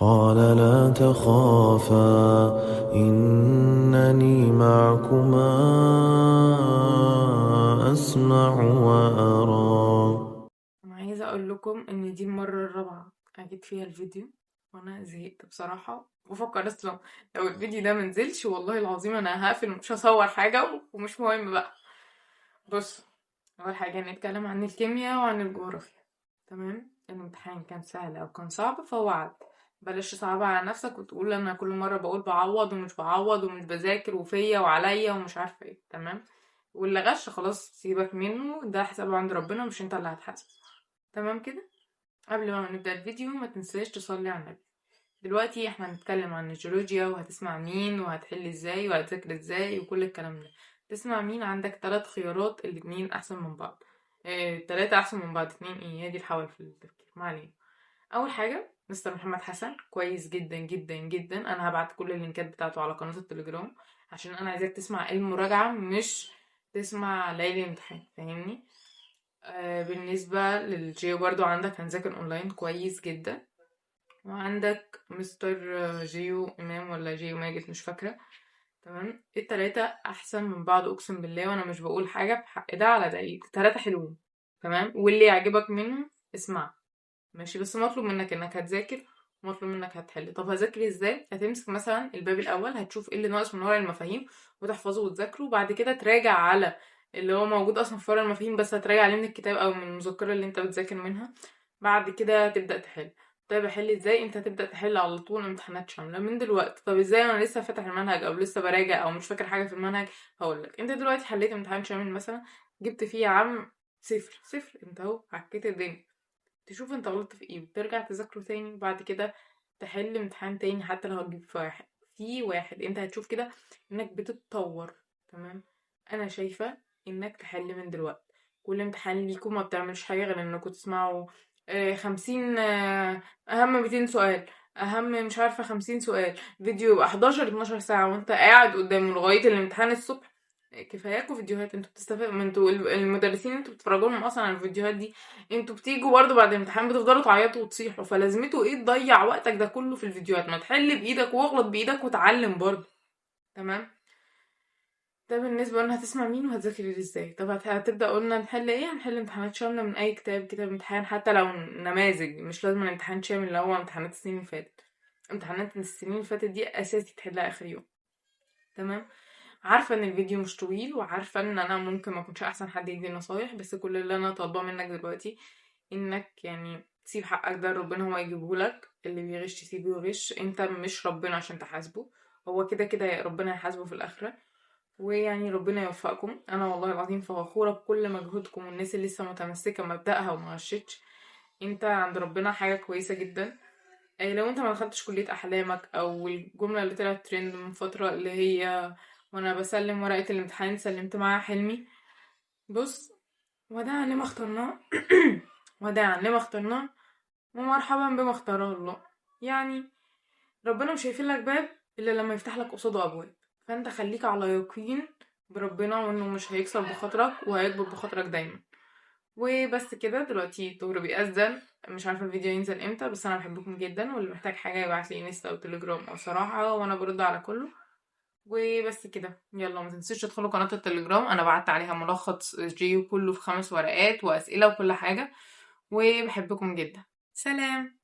قال لا تخافا إنني معكما أسمع وأرى. انا عايزه اقول لكم ان دي المره الرابعه اجيب فيها الفيديو، وانا زهقت بصراحه. بفكر اصلا لو الفيديو ده منزلش والله العظيم انا هقفل مش هصور حاجه ومش مهم بقى. بص، اول حاجه نتكلم عن الكيمياء وعن الجغرافيا. تمام، الامتحان كان سهل او كان صعب فهو عدى. بلاش تصعبها على نفسك وتقول انا كل مره بقول بعوض ومش بعوض ومش بذاكر وفيا وعليا ومش عارفه ايه. تمام، واللي غش خلاص سيبك منه، ده حسابه عند ربنا مش انت اللي هتحاسبه. تمام كده. قبل ما نبدأ الفيديو ما تنساش تصلي على النبي. دلوقتي احنا هنتكلم عن الجيولوجيا وهتسمع مين وهتحل ازاي وهتذاكر ازاي وكل الكلام ده. تسمع مين؟ عندك 3 خيارات، الاتنين احسن من بعض. اه، 3 احسن من بعض، 2 ايه؟ هي دي الحول في التفكير، ما علينا. اول حاجة مستر محمد حسن كويس جدا جدا جدا، انا هبعت كل اللينكات بتاعته على قناة التليجرام عشان انا عايزاك تسمع المراجعة مش تسمع ليالي الامتحان، فاهمني؟ بالنسبة للجيو برضو عندك هنذاكر اونلاين كويس جدا. وعندك مستر جيو امام ولا جيو ماجد مش فاكرة. تمام، التلاتة احسن من بعض اقسم بالله، وانا مش بقول حاجة بحق ده على ده، التلاتة حلوين. تمام، واللي يعجبك منهم اسمع. ماشي، بس مطلوب منك انك هتذاكر، مطلوب منك هتحل. طب هذاكر ازاي؟ هتمسك مثلا الباب الاول، هتشوف ايه اللي ناقص من ورق المفاهيم وتحفظه وتذاكره، وبعد كده تراجع على اللي هو موجود اصلا في ورق المفاهيم بس هتراجع عليه من الكتاب او من المذكره اللي انت بتذاكر منها. بعد كده تبدا تحل. طيب احل ازاي؟ انت هتبدا تحل على طول امتحانات شامله من دلوقتي. طب ازاي انا لسه فاتح المنهج او لسه براجع او مش فاكر حاجه في المنهج؟ هقولك، انت دلوقتي حليت امتحان شامل مثلا، جبت فيه يا عم صفر صفر، انت اهو عكيت الدنيا. تشوف انت غلطت في ايه وترجع تذاكره تاني، وبعد كده تحل امتحان تاني حتى لو هتجيب في واحد انت هتشوف كده انك بتتطور. تمام، انا شايفة انك تحل من دلوقتي. كل امتحان ليكم ما بتعملش حاجة غير انكم تسمعوا 50 اهم 200 سؤال، اهم مش عارفة 50 سؤال، فيديو يبقى 11 12 ساعة وانت قاعد قدامه لغاية الامتحان الصبح. كفاياكوا فيديوهات، انتوا بتستفادوا من انتوا المدرسين انتوا بتتفرجوا لهم اصلا على الفيديوهات دي. انتوا بتيجوا برضه بعد الامتحان بتفضلوا تعيطوا وتصيحوا، فلازمته ايه تضيع وقتك ده كله في الفيديوهات؟ ما تحل بايدك واغلط بايدك وتعلم برضه. تمام، ده بالنسبه لنا هتسمع مين وهتذاكر ازاي. طب هتبدا قلنا نحل ايه؟ هنحل امتحانات شامله من اي كتاب، كتاب امتحان حتى لو نماذج، مش لازم الامتحان شامل اللي هو امتحانات السنين اللي فاتت. امتحانات السنين اللي فاتت دي اساسي تحلها اخر يوم. تمام، عارفه ان الفيديو مش طويل وعارفه ان انا ممكن ما اكونش احسن حد يدي نصايح، بس كل اللي انا طالباه منك دلوقتي انك يعني تسيب حقك ده ربنا هو يجيبهولك. اللي بيغش يسيبه يغش، انت مش ربنا عشان تحاسبه، هو كده كده ربنا هيحاسبه في الاخره. ويعني ربنا يوفقكم. انا والله العظيم فخوره بكل مجهودكم والناس اللي لسه متمسكه بمبدأها وما غشتش. انت عند ربنا حاجه كويسه جدا. اي لو انت ما دخلتش كلية احلامك، او الجملة اللي طلعت ترند من فترة اللي هي وانا بسلم ورقة الامتحان سلمت معاها حلمي. بص، وداعا لما اخترناه وداعا لما اخترناه ومرحبا بما اختاره الله. يعني ربنا مش هيقفل لك باب الا لما يفتح لك قصاده ابواب. فانت خليك على يقين بربنا وانه مش هيكسر بخاطرك وهيكبر بخاطرك دايما. وبس كده، دلوقتي الظهر بيأذن. مش عارفة الفيديو ينزل امتى، بس انا بحبكم جدا، واللي محتاج حاجة يبعتلي انستا او تليجرام او صراحة وانا برد على كله. وبس كده، يلا ما تنسوش تدخلوا قناة التليجرام، انا بعت عليها ملخص جيو كله في 5 ورقات واسئلة وكل حاجة. وبحبكم جدا. سلام.